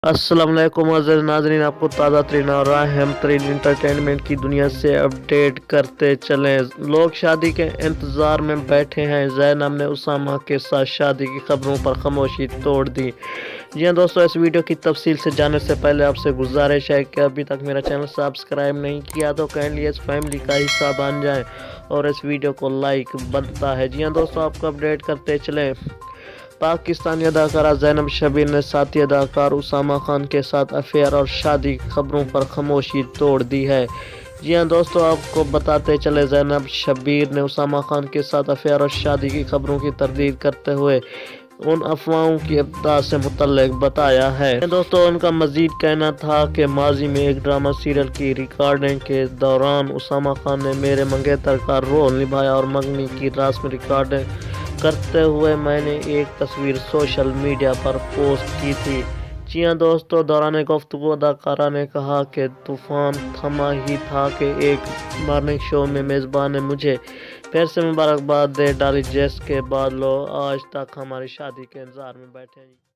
अस्सलाम वालेकुम अज़ीज़ नाज़रीन, आपको ताज़ा तरीन और अहम तरीन इंटरटेनमेंट की दुनिया से अपडेट करते चलें। लोग शादी के इंतज़ार में बैठे हैं। ज़ैनब ने उसामा के साथ शादी की खबरों पर खामोशी तोड़ दी। जी हाँ दोस्तों, इस वीडियो की तफसील से जाने से पहले आपसे गुजारिश है कि अभी तक मेरा चैनल सब्सक्राइब नहीं किया तो काइंडली इस फैमिली का हिस्सा बन जाएं और इस वीडियो को लाइक बनता है। जी हाँ दोस्तों, आपको अपडेट करते चलें। पाकिस्तानी अदाकारा ज़ैनब शब्बीर ने साथी अदाकार उसामा खान के साथ अफेयर और शादी की खबरों पर खामोशी तोड़ दी है। जी हाँ दोस्तों, आपको बताते चले, ज़ैनब शब्बीर ने उसामा खान के साथ अफेयर और शादी की खबरों की तरदीद करते हुए उन अफवाहों की इब्तिदा से मुतल्लिक बताया है। दोस्तों, उनका मजीद कहना था कि माजी में एक ड्रामा सीरियल की रिकॉर्डिंग के दौरान उसामा खान ने मेरे मंगेतर का रोल निभाया और मंगनी की रस्म रिकॉर्डिंग करते हुए मैंने एक तस्वीर सोशल मीडिया पर पोस्ट की थी। जी हाँ दोस्तों, दौरान गुफ्तगू अदाकारा ने कहा कि तूफान थमा ही था कि एक मॉर्निंग शो में मेज़बान ने मुझे फिर से मुबारकबाद दे डाली, जिसके बाद लोग आज तक हमारी शादी के इंतज़ार में बैठे हैं।